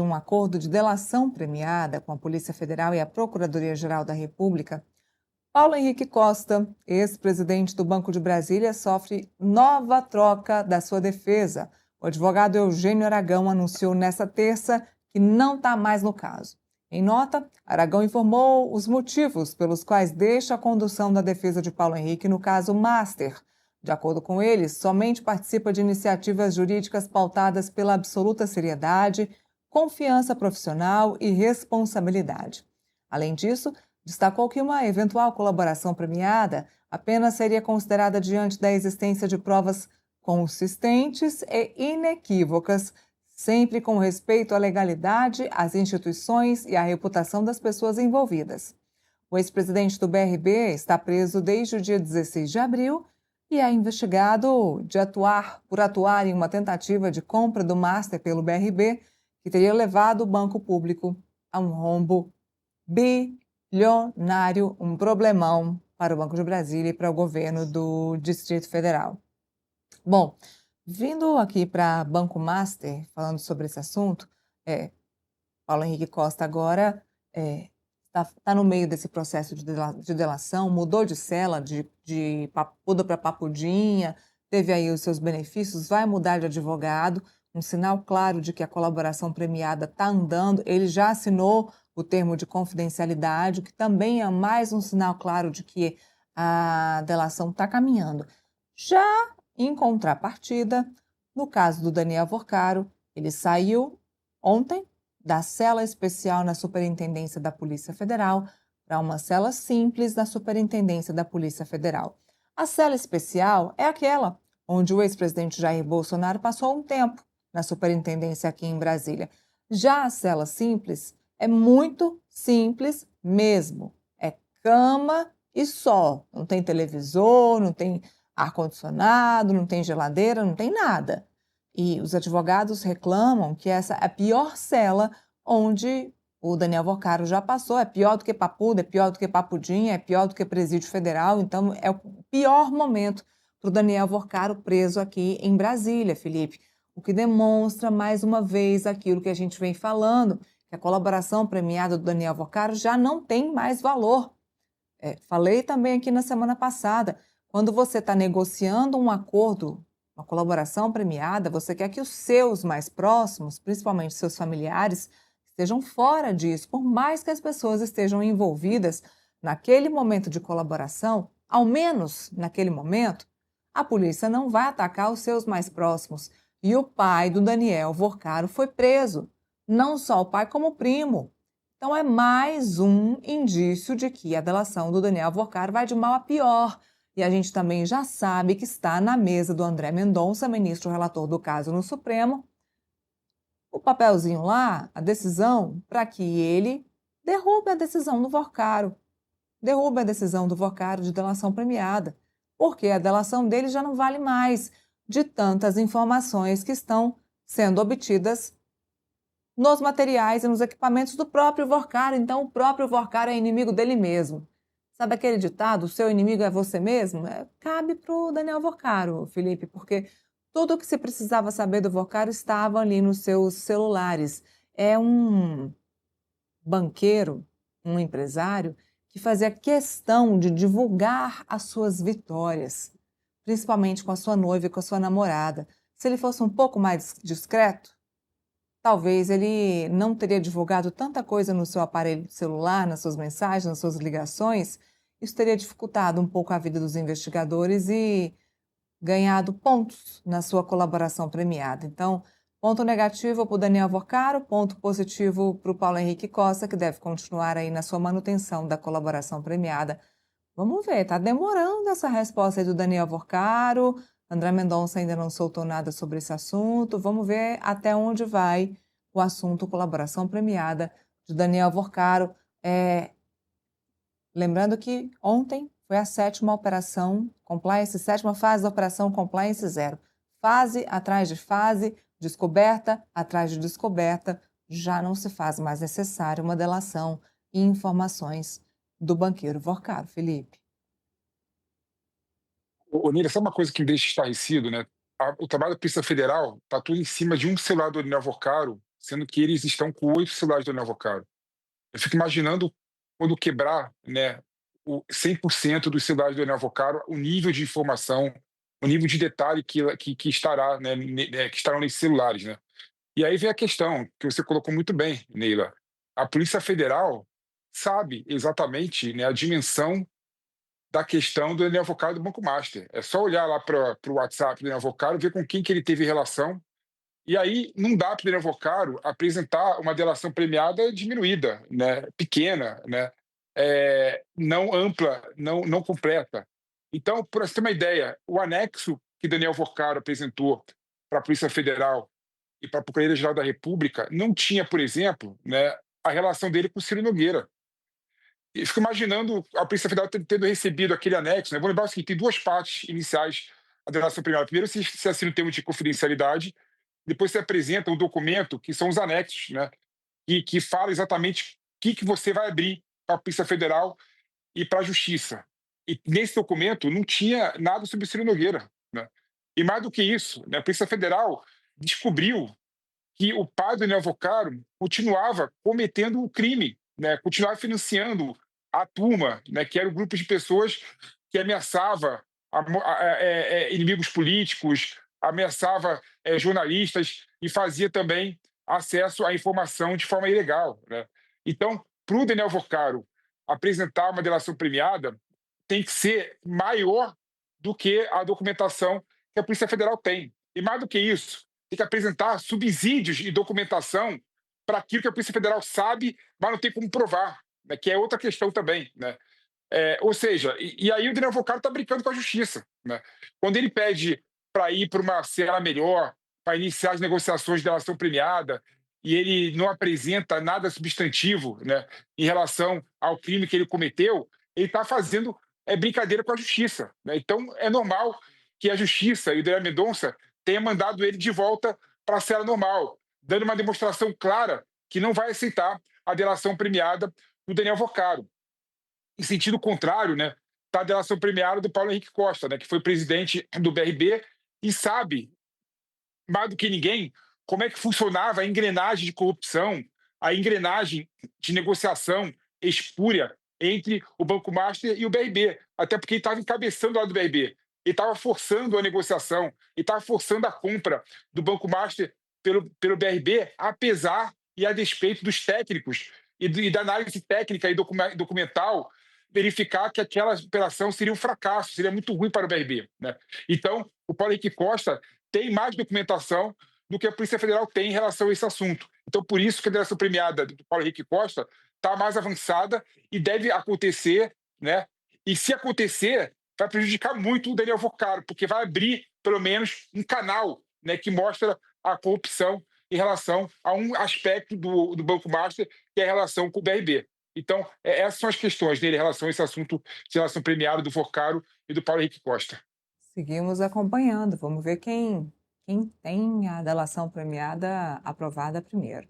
um acordo de delação premiada com a Polícia Federal e a Procuradoria-Geral da República, Paulo Henrique Costa, ex-presidente do Banco de Brasília, sofre nova troca da sua defesa. O advogado Eugênio Aragão anunciou nesta terça que não está mais no caso. Em nota, Aragão informou os motivos pelos quais deixa a condução da defesa de Paulo Henrique no caso Master. De acordo com ele, somente participa de iniciativas jurídicas pautadas pela absoluta seriedade, confiança profissional e responsabilidade. Além disso, destacou que uma eventual colaboração premiada apenas seria considerada diante da existência de provas consistentes e inequívocas, sempre com respeito à legalidade, às instituições e à reputação das pessoas envolvidas. O ex-presidente do BRB está preso desde o dia 16 de abril e é investigado por atuar em uma tentativa de compra do Master pelo BRB, que teria levado o banco público a um rombo bilionário, um problemão para o Banco de Brasília e para o governo do Distrito Federal. Bom, vindo aqui para Banco Master, falando sobre esse assunto, Paulo Henrique Costa agora está no meio desse processo de delação, mudou de cela, de Papuda para Papudinha, teve aí os seus benefícios, vai mudar de advogado, um sinal claro de que a colaboração premiada está andando, ele já assinou o termo de confidencialidade, o que também é mais um sinal claro de que a delação está caminhando. Já em contrapartida, no caso do Daniel Vorcaro, ele saiu ontem da cela especial na Superintendência da Polícia Federal para uma cela simples na Superintendência da Polícia Federal. A cela especial é aquela onde o ex-presidente Jair Bolsonaro passou um tempo na Superintendência aqui em Brasília. Já a cela simples é muito simples mesmo. É cama e só. Não tem televisor, não tem ar-condicionado, não tem geladeira, não tem nada. E os advogados reclamam que essa é a pior cela onde o Daniel Vorcaro já passou. É pior do que Papuda, é pior do que Papudinha, é pior do que Presídio Federal. Então, é o pior momento para o Daniel Vorcaro preso aqui em Brasília, Felipe. O que demonstra, mais uma vez, aquilo que a gente vem falando, que a colaboração premiada do Daniel Vorcaro já não tem mais valor. Falei também aqui na semana passada, quando você está negociando um acordo, uma colaboração premiada, você quer que os seus mais próximos, principalmente seus familiares, estejam fora disso, por mais que as pessoas estejam envolvidas naquele momento de colaboração, ao menos naquele momento, a polícia não vai atacar os seus mais próximos. E o pai do Daniel Vorcaro foi preso, não só o pai como o primo. Então é mais um indício de que a delação do Daniel Vorcaro vai de mal a pior. E a gente também já sabe que está na mesa do André Mendonça, ministro relator do caso no Supremo, o papelzinho lá, a decisão, para que ele derrube a decisão do Vorcaro. Derrube a decisão do Vorcaro de delação premiada, porque a delação dele já não vale mais de tantas informações que estão sendo obtidas nos materiais e nos equipamentos do próprio Vorcaro. Então, o próprio Vorcaro é inimigo dele mesmo. Sabe aquele ditado, o seu inimigo é você mesmo? Cabe para o Daniel Vorcaro, Felipe, porque tudo o que se precisava saber do Vorcaro estava ali nos seus celulares. É um banqueiro, um empresário, que fazia questão de divulgar as suas vitórias, principalmente com a sua noiva e com a sua namorada. Se ele fosse um pouco mais discreto, talvez ele não teria divulgado tanta coisa no seu aparelho celular, nas suas mensagens, nas suas ligações. Isso teria dificultado um pouco a vida dos investigadores e ganhado pontos na sua colaboração premiada. Então, ponto negativo para o Daniel Vorcaro, ponto positivo para o Paulo Henrique Costa, que deve continuar aí na sua manutenção da colaboração premiada. Vamos ver, está demorando essa resposta aí do Daniel Vorcaro. André Mendonça ainda não soltou nada sobre esse assunto. Vamos ver até onde vai o assunto colaboração premiada de Daniel Vorcaro. Lembrando que ontem foi a sétima operação Compliance, sétima fase da operação Compliance Zero. Fase atrás de fase, descoberta atrás de descoberta, já não se faz mais necessária uma delação e informações do banqueiro Vorcaro, Felipe. Nira, sabe uma coisa que me deixa estarrecido, né? O trabalho da Polícia Federal está tudo em cima de um celular do Daniel Vorcaro, sendo que eles estão com 8 celulares do Daniel Vocaro. Eu fico imaginando quando quebrar, né, o 100% dos celulares do Daniel Vocaro, o nível de informação, o nível de detalhe que estará, né, que estarão nesses celulares, né. E aí vem a questão, que você colocou muito bem, Neila. A Polícia Federal sabe exatamente, né, a dimensão da questão do Daniel Vocaro do Banco Master. É só olhar lá para o WhatsApp do Daniel Vocaro, ver com quem que ele teve relação, e aí não dá para o Daniel Vocaro apresentar uma delação premiada diminuída, né, pequena, né, não ampla, não completa. Então, para você ter uma ideia, o anexo que Daniel Vocaro apresentou para a Polícia Federal e para a Procuradoria-Geral da República não tinha, por exemplo, né, a relação dele com o Ciro Nogueira. E fico imaginando a Polícia Federal tendo recebido aquele anexo, né? Vou lembrar o seguinte: tem duas partes iniciais da delação premiada. Primeiro, se assina o termo de confidencialidade, depois se apresenta um documento, que são os anexos, né? Que fala exatamente o que você vai abrir para a Polícia Federal e para a Justiça. E nesse documento não tinha nada sobre o Ciro Nogueira, né? E mais do que isso, né, a Polícia Federal descobriu que o pai do Daniel Vocaro continuava cometendo o crime, né, continuava financiando a turma, né, que era o grupo de pessoas que ameaçava inimigos políticos, ameaçava jornalistas e fazia também acesso à informação de forma ilegal, né? Então, para o Daniel Vocaro apresentar uma delação premiada, tem que ser maior do que a documentação que a Polícia Federal tem. E mais do que isso, tem que apresentar subsídios e documentação para aquilo que a Polícia Federal sabe, mas não tem como provar, né, que é outra questão também, né? Ou seja, e aí o Daniel Vocaro está brincando com a justiça, né? Quando ele pede para ir para uma cela melhor, para iniciar as negociações de delação premiada, e ele não apresenta nada substantivo, né, em relação ao crime que ele cometeu, ele está fazendo brincadeira com a justiça, né? Então é normal que a justiça e o Daniel Mendonça tenha mandado ele de volta para a cela normal, dando uma demonstração clara que não vai aceitar a delação premiada do Daniel Vocaro. Em sentido contrário, né, está a delação premiada do Paulo Henrique Costa, né, que foi presidente do BRB e sabe, mais do que ninguém, como é que funcionava a engrenagem de corrupção, a engrenagem de negociação espúria entre o Banco Master e o BRB, até porque ele estava encabeçando lá do BRB. Ele estava forçando a negociação, ele estava forçando a compra do Banco Master pelo BRB, apesar e a despeito dos técnicos e da análise técnica e documental verificar que aquela operação seria um fracasso, seria muito ruim para o BRB, né? Então, o Paulo Henrique Costa tem mais documentação do que a Polícia Federal tem em relação a esse assunto. Então, por isso que a delação premiada do Paulo Henrique Costa está mais avançada e deve acontecer, né? E se acontecer, vai prejudicar muito o Daniel Vocaro, porque vai abrir, pelo menos, um canal, né, que mostra a corrupção em relação a um aspecto do Banco Master, que é a relação com o BRB. Então, essas são as questões dele em relação a esse assunto de relação premiada do Vocaro e do Paulo Henrique Costa. Seguimos acompanhando, vamos ver quem tem a delação premiada aprovada primeiro.